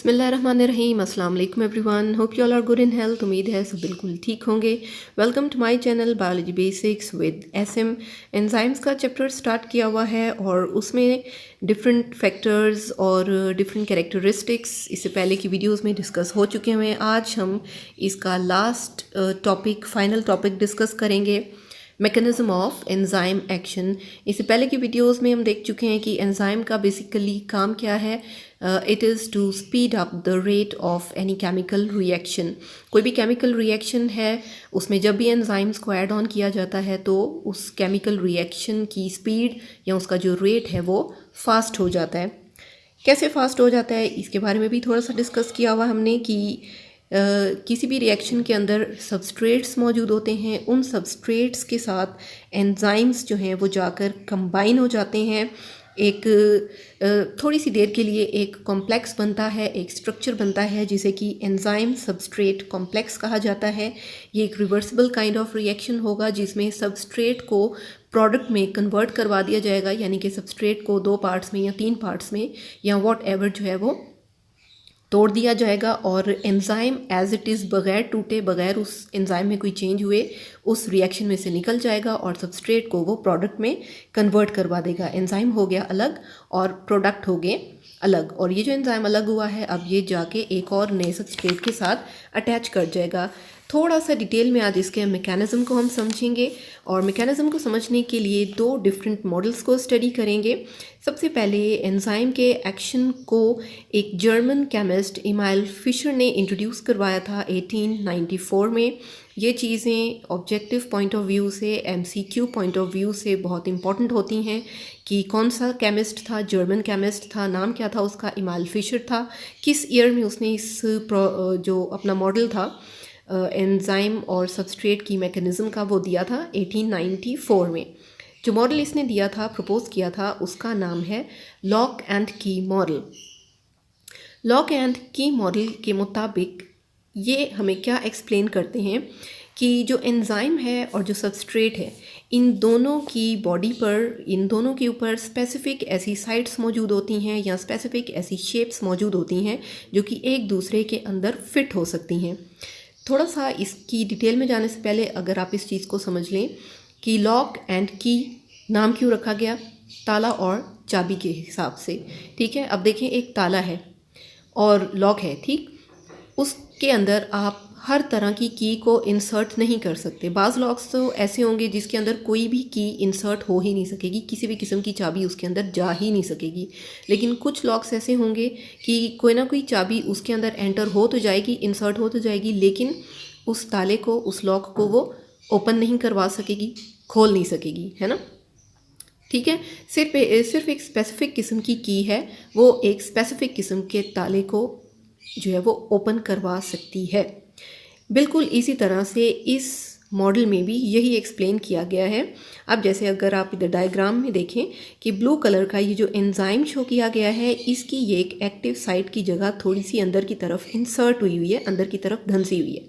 बिस्मिल्लाहिर्रहमानिर्रहीम, अस्सलाम वालेकुम everyone. Hope you all are good in health. उम्मीद है सब बिल्कुल ठीक होंगे। Welcome to my channel biology basics with SM. Enzymes का चैप्टर स्टार्ट किया हुआ है और उसमें डिफरेंट फैक्टर्स और डिफरेंट कैरेक्टरिस्टिक्स इससे पहले की वीडियोस में डिस्कस हो चुके हैं। आज हम इसका last topic, final topic discuss करेंगे, मैकेनिज्म ऑफ एंजाइम एक्शन। इससे पहले की वीडियोस में हम देख चुके हैं कि एंजाइम का बेसिकली काम क्या है। It is to speed up the rate of any chemical reaction. कोई भी केमिकल रिएक्शन है, उसमें जब भी एंजाइम्स को ऐड ऑन किया जाता है तो उस केमिकल रिएक्शन की स्पीड या उसका जो रेट है वो फास्ट हो जाता है। कैसे फास्ट हो जाता है इसके बारे में भी थोड़ा सा डिस्कस किया हुआ हमने कि किसी भी रिएक्शन के अंदर सबस्ट्रेट्स मौजूद होते हैं, उन सबस्ट्रेट्स के साथ एंजाइम्स जो हैं वो जाकर कंबाइन हो जाते हैं। एक थोड़ी सी देर के लिए एक कॉम्प्लेक्स बनता है, एक स्ट्रक्चर बनता है जिसे कि एंजाइम सबस्ट्रेट कॉम्प्लेक्स कहा जाता है। ये एक रिवर्सिबल काइंड ऑफ रिएक्शन होगा जिसमें सबस्ट्रेट को प्रोडक्ट में कन्वर्ट करवा दिया जाएगा, यानी कि सबस्ट्रेट को 2 पार्ट्स में या 3 पार्ट्स में या वॉट एवर जो है वो तोड़ दिया जाएगा और एंजाइम एज इट इज़ बगैर टूटे, बगैर उस एंजाइम में कोई चेंज हुए उस रिएक्शन में से निकल जाएगा और सबस्ट्रेट को वो प्रोडक्ट में कन्वर्ट करवा देगा। एंजाइम हो गया अलग और प्रोडक्ट हो गए अलग, और ये जो एंजाइम अलग हुआ है अब ये जाके एक और नए सबस्ट्रेट के साथ अटैच कर जाएगा। थोड़ा सा डिटेल में आज इसके मैकेनिज़्म को हम समझेंगे और मैकेनिज़्म को समझने के लिए 2 डिफरेंट मॉडल्स को स्टडी करेंगे। सबसे पहले एंजाइम के एक्शन को एक जर्मन केमिस्ट इमाइल फिशर ने इंट्रोड्यूस करवाया था 1894 में। ये चीज़ें ऑब्जेक्टिव पॉइंट ऑफ व्यू से, एमसीक्यू पॉइंट ऑफ व्यू से बहुत इंपॉर्टेंट होती हैं कि कौन सा केमिस्ट था, जर्मन केमिस्ट था, नाम क्या था उसका, इमाइल फिशर था, किस ईयर में उसने इस जो अपना मॉडल था एंजाइम और सबस्ट्रेट की मैकेनिज़्म का वो दिया था 1894 में। जो मॉडल इसने दिया था, प्रपोज किया था, उसका नाम है लॉक एंड की मॉडल। लॉक एंड की मॉडल के मुताबिक ये हमें क्या एक्सप्लेन करते हैं कि जो एंजाइम है और जो सबस्ट्रेट है, इन दोनों की बॉडी पर, इन दोनों के ऊपर स्पेसिफिक ऐसी साइट्स मौजूद होती हैं या स्पेसिफिक ऐसी शेप्स मौजूद होती हैं जो कि एक दूसरे के अंदर फिट हो सकती हैं। थोड़ा सा इसकी डिटेल में जाने से पहले अगर आप इस चीज़ को समझ लें कि लॉक एंड की नाम क्यों रखा गया, ताला और चाबी के हिसाब से। ठीक है, अब देखें एक ताला है और लॉक है, ठीक, उसके अंदर आप हर तरह की की को इंसर्ट नहीं कर सकते। बाज़ लॉक्स तो ऐसे होंगे जिसके अंदर कोई भी की इंसर्ट हो ही नहीं सकेगी, किसी भी किस्म की चाबी उसके अंदर जा ही नहीं सकेगी। लेकिन कुछ लॉक्स ऐसे होंगे कि कोई ना कोई चाबी उसके अंदर एंटर हो तो जाएगी, इंसर्ट हो तो जाएगी, लेकिन उस ताले को, उस लॉक को वो ओपन नहीं करवा सकेगी, खोल नहीं सकेगी, है ना। ठीक है, सिर्फ एक स्पेसिफिक किस्म की की है, वो एक स्पेसिफिक किस्म के ताले को जो है वो ओपन करवा सकती है। बिल्कुल इसी तरह से इस मॉडल में भी यही एक्सप्लेन किया गया है। अब जैसे अगर आप इधर डायग्राम में देखें कि ब्लू कलर का ये जो एंजाइम शो किया गया है, इसकी ये एक एक्टिव साइट की जगह थोड़ी सी अंदर की तरफ इंसर्ट हुई हुई है, अंदर की तरफ धंसी हुई है।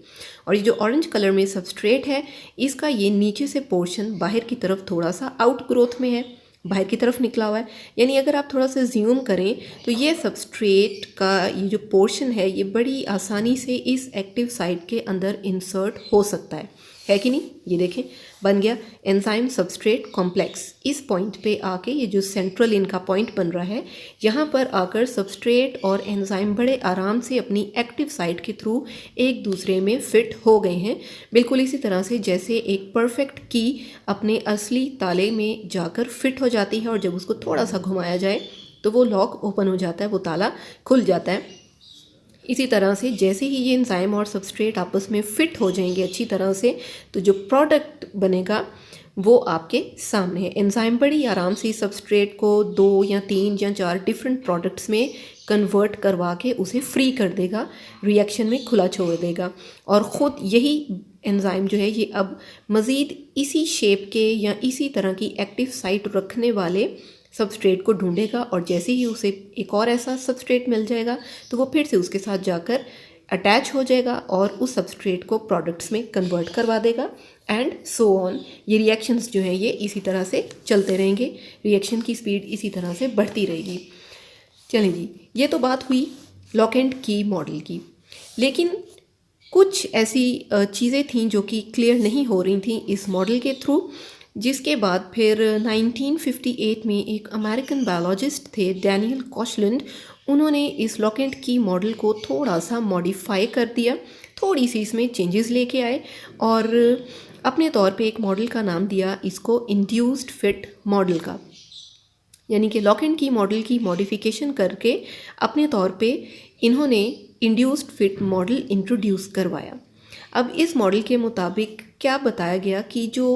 और ये जो ऑरेंज कलर में सबस्ट्रेट है, इसका ये नीचे से पोर्शन बाहर की तरफ थोड़ा सा आउट ग्रोथ में है, बाहर की तरफ निकला हुआ है। यानी अगर आप थोड़ा सा ज़ूम करें तो ये सबस्ट्रेट का ये जो पोर्शन है ये बड़ी आसानी से इस एक्टिव साइट के अंदर इंसर्ट हो सकता है कि नहीं। ये देखें, बन गया एंजाइम सबस्ट्रेट कॉम्प्लेक्स। इस पॉइंट पे आके ये जो सेंट्रल इनका पॉइंट बन रहा है, यहाँ पर आकर सबस्ट्रेट और एंजाइम बड़े आराम से अपनी एक्टिव साइट के थ्रू एक दूसरे में फिट हो गए हैं। बिल्कुल इसी तरह से जैसे एक परफेक्ट की अपने असली ताले में जाकर फिट हो जाती है और जब उसको थोड़ा सा घुमाया जाए तो वो लॉक ओपन हो जाता है, वो ताला खुल जाता है। इसी तरह से जैसे ही ये एंजाइम और सबस्ट्रेट आपस में फिट हो जाएंगे अच्छी तरह से, तो जो प्रोडक्ट बनेगा वो आपके सामने है। एंजाइम बड़ी आराम से सबस्ट्रेट को 2 या 3 या 4 डिफरेंट प्रोडक्ट्स में कन्वर्ट करवा के उसे फ्री कर देगा, रिएक्शन में खुला छोड़ देगा। और ख़ुद यही एंजाइम जो है ये अब मज़ीद इसी शेप के या इसी तरह की एक्टिव साइट रखने वाले सबस्ट्रेट को ढूंढेगा और जैसे ही उसे एक और ऐसा सबस्ट्रेट मिल जाएगा तो वो फिर से उसके साथ जाकर अटैच हो जाएगा और उस सबस्ट्रेट को प्रोडक्ट्स में कन्वर्ट करवा देगा एंड सो ऑन। ये रिएक्शंस जो हैं ये इसी तरह से चलते रहेंगे, रिएक्शन की स्पीड इसी तरह से बढ़ती रहेगी। चलें जी, ये तो बात हुई लॉक एंड की मॉडल की। लेकिन कुछ ऐसी चीज़ें थीं जो कि क्लियर नहीं हो रही थी इस मॉडल के थ्रू, जिसके बाद फिर 1958 में एक अमेरिकन बायोलॉजिस्ट थे डैनियल कॉशलैंड, उन्होंने इस लॉक एंड की मॉडल को थोड़ा सा मॉडिफाई कर दिया, थोड़ी सी इसमें चेंजेस लेके आए और अपने तौर पे एक मॉडल का नाम दिया इसको इंड्यूस्ड फिट मॉडल का। यानी कि लॉक एंड की मॉडल की मॉडिफिकेशन करके अपने तौर पे इन्होंने इंड्यूस्ड फिट मॉडल इंट्रोड्यूस करवाया। अब इस मॉडल के मुताबिक क्या बताया गया कि जो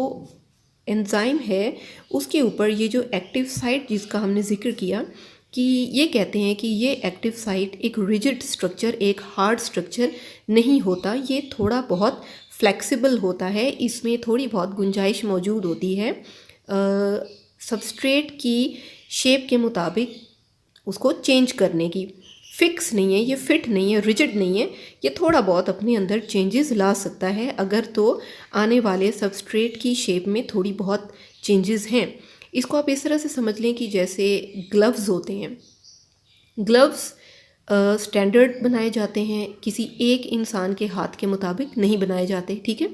एंजाइम है उसके ऊपर ये जो एक्टिव साइट जिसका हमने जिक्र किया कि ये कहते हैं कि ये एक्टिव साइट एक रिजिड स्ट्रक्चर, एक हार्ड स्ट्रक्चर नहीं होता, ये थोड़ा बहुत फ्लेक्सिबल होता है, इसमें थोड़ी बहुत गुंजाइश मौजूद होती है सबस्ट्रेट की शेप के मुताबिक उसको चेंज करने की। फिक्स नहीं है, ये फिट नहीं है, रिजिड नहीं है, ये थोड़ा बहुत अपने अंदर चेंजेस ला सकता है अगर तो आने वाले सबस्ट्रेट की शेप में थोड़ी बहुत चेंजेस हैं। इसको आप इस तरह से समझ लें कि जैसे ग्लव्स होते हैं, ग्लव्स स्टैंडर्ड बनाए जाते हैं, किसी एक इंसान के हाथ के मुताबिक नहीं बनाए जाते, ठीक है।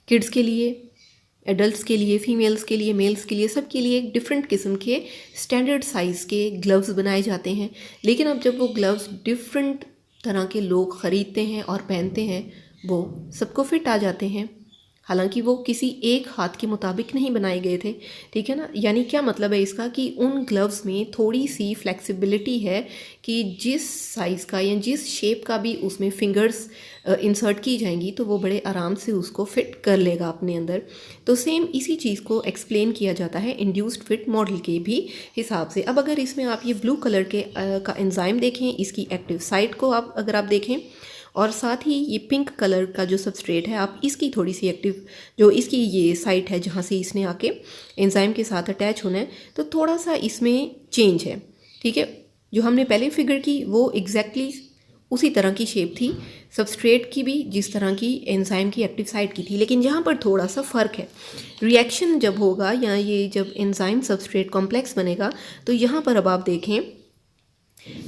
किड्स के लिए, एडल्ट्स के लिए, फीमेल्स के लिए, मेल्स के लिए, सब के लिए एक डिफरेंट किस्म के स्टैंडर्ड साइज़ के ग्लव्स बनाए जाते हैं। लेकिन अब जब वो ग्लव्स डिफरेंट तरह के लोग ख़रीदते हैं और पहनते हैं, वो सबको फिट आ जाते हैं, हालांकि वो किसी एक हाथ के मुताबिक नहीं बनाए गए थे, ठीक है ना। यानी क्या मतलब है इसका कि उन ग्लव्स में थोड़ी सी फ्लेक्सिबिलिटी है कि जिस साइज़ का या जिस शेप का भी उसमें फिंगर्स इंसर्ट की जाएंगी तो वो बड़े आराम से उसको फिट कर लेगा अपने अंदर। तो सेम इसी चीज़ को एक्सप्लेन किया जाता है इंड्यूस्ड फिट मॉडल के भी हिसाब से। अब अगर इसमें आप ये ब्लू कलर के का एंजाइम देखें, इसकी एक्टिव साइट को अगर आप देखें, और साथ ही ये पिंक कलर का जो सबस्ट्रेट है आप इसकी थोड़ी सी एक्टिव जो इसकी ये साइट है जहाँ से इसने आके एंजाइम के साथ अटैच होना है, तो थोड़ा सा इसमें चेंज है, ठीक है। जो हमने पहले फिगर की वो एग्जैक्टली उसी तरह की शेप थी सबस्ट्रेट की भी जिस तरह की एंजाइम की एक्टिव साइट की थी, लेकिन यहाँ पर थोड़ा सा फ़र्क है। रिएक्शन जब होगा या ये जब एंजाइम सबस्ट्रेट कॉम्प्लेक्स बनेगा तो यहाँ पर अब आप देखें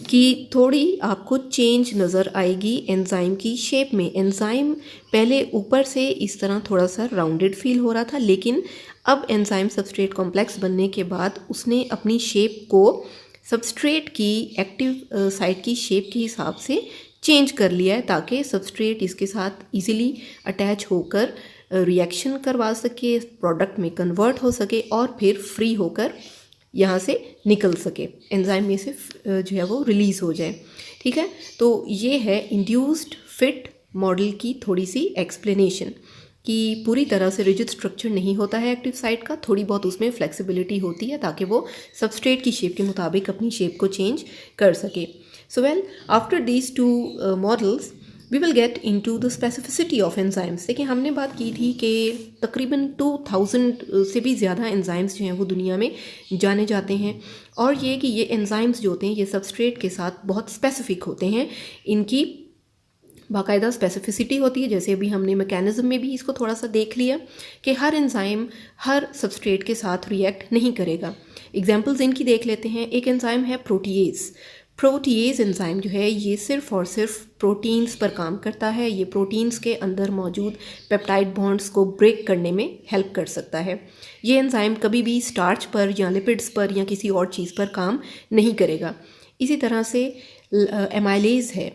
कि थोड़ी आपको चेंज नज़र आएगी एंजाइम की शेप में। एंजाइम पहले ऊपर से इस तरह थोड़ा सा राउंडेड फील हो रहा था, लेकिन अब एंजाइम सबस्ट्रेट कॉम्प्लेक्स बनने के बाद उसने अपनी शेप को सबस्ट्रेट की एक्टिव साइट की शेप के हिसाब से चेंज कर लिया है ताकि सबस्ट्रेट इसके साथ इजीली अटैच होकर रिएक्शन करवा सके, प्रोडक्ट में कन्वर्ट हो सके और फिर फ्री होकर यहाँ से निकल सके, एंजाइम में से जो है वो रिलीज़ हो जाए, ठीक है। तो ये है इंड्यूस्ड फिट मॉडल की थोड़ी सी एक्सप्लेनेशन कि पूरी तरह से रिजिड स्ट्रक्चर नहीं होता है एक्टिव साइट का, थोड़ी बहुत उसमें फ्लेक्सिबिलिटी होती है ताकि वो सबस्ट्रेट की शेप के मुताबिक अपनी शेप को चेंज कर सके। So well, after these two models we will get into the specificity of enzymes. देखिए हमने बात की थी कि तकरीबन 2000 से भी ज़्यादा एंजाइम्स जो हैं वो दुनिया में जाने जाते हैं, और ये कि ये एंजाइम्स जो होते हैं ये सबस्ट्रेट के साथ बहुत स्पेसिफिक होते हैं, इनकी बाकायदा स्पेसिफिसिटी होती है। जैसे अभी हमने मैकेनिज़्म में भी इसको थोड़ा सा देख लिया कि हर एंजाइम हर सबस्ट्रेट के साथ रिएक्ट नहीं करेगा। एग्जाम्पल्स इनकी देख लेते हैं। एक एंजाइम है प्रोटीएज। प्रोटीएज एंजाइम जो है ये सिर्फ़ और सिर्फ प्रोटीन्स पर काम करता है। ये प्रोटीन्स के अंदर मौजूद पेप्टाइड बॉन्ड्स को ब्रेक करने में हेल्प कर सकता है। ये एंजाइम कभी भी स्टार्च पर या लिपिड्स पर या किसी और चीज़ पर काम नहीं करेगा। इसी तरह से एमाइलेज है।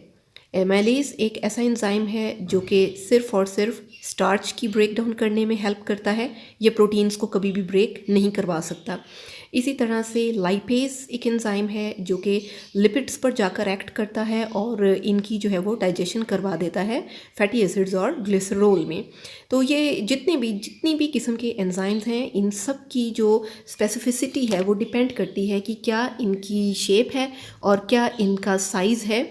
एमाइलेज एक ऐसा एंजाइम है जो कि सिर्फ़ और सिर्फ स्टार्च की ब्रेक डाउन करने में हेल्प करता है। ये प्रोटीन्स को कभी भी ब्रेक नहीं करवा सकता। इसी तरह से लाइपेज एक एंजाइम है जो कि लिपिड्स पर जाकर एक्ट करता है और इनकी जो है वो डाइजेशन करवा देता है फैटी एसिड्स और ग्लिसरॉल में। तो ये जितनी भी किस्म के एंजाइम्स हैं, इन सब की जो स्पेसिफिसिटी है वो डिपेंड करती है कि क्या इनकी शेप है और क्या इनका साइज़ है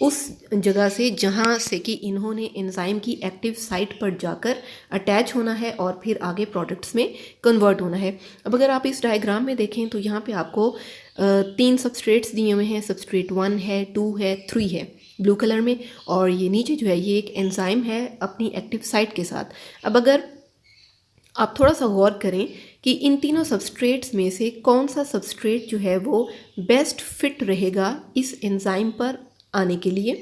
उस जगह से जहाँ से कि इन्होंने एंजाइम की एक्टिव साइट पर जाकर अटैच होना है और फिर आगे प्रोडक्ट्स में कन्वर्ट होना है। अब अगर आप इस डायग्राम में देखें तो यहाँ पे आपको 3 सबस्ट्रेट्स दिए हुए हैं। सबस्ट्रेट 1 है, 2 है, 3 है ब्लू कलर में, और ये नीचे जो है ये एक एंजाइम है अपनी एक्टिव साइट के साथ। अब अगर आप थोड़ा सा गौर करें कि इन तीनों सबस्ट्रेट्स में से कौन सा सबस्ट्रेट जो है वो बेस्ट फिट रहेगा इस एंजाइम पर आने के लिए।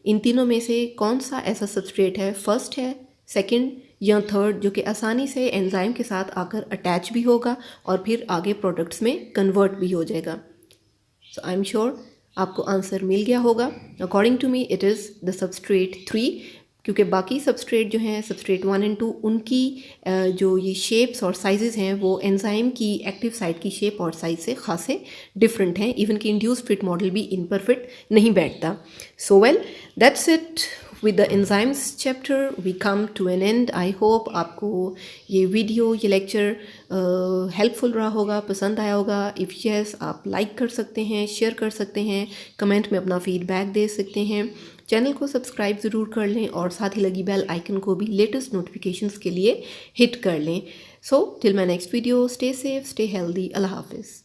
इन तीनों में से कौन सा ऐसा सबस्ट्रेट है, फर्स्ट है, सेकंड या थर्ड, जो कि आसानी से एंजाइम के साथ आकर अटैच भी होगा और फिर आगे प्रोडक्ट्स में कन्वर्ट भी हो जाएगा। सो आई एम श्योर आपको आंसर मिल गया होगा। According to me it is the substrate 3, क्योंकि बाकी सबस्ट्रेट जो हैं सबस्ट्रेट 1 एंड 2 उनकी जो ये शेप्स और साइजेस हैं वो एंजाइम की एक्टिव साइट की शेप और साइज से खासे डिफरेंट हैं। इवन कि इंड्यूस्ड फिट मॉडल भी इन पर फिट नहीं बैठता। So well that's it with the enzymes chapter we come to an end. I hope आपको ये वीडियो, ये लेक्चर हेल्पफुल रहा होगा, पसंद आया होगा। इफ़ यस, आप लाइक कर सकते हैं, शेयर कर सकते हैं, कमेंट में अपना फीडबैक दे सकते हैं। चैनल को सब्सक्राइब ज़रूर कर लें और साथ ही लगी बेल आइकन को भी लेटेस्ट नोटिफिकेशंस के लिए हिट कर लें। So till my next video, stay safe, stay healthy, अल्लाह हाफिज़।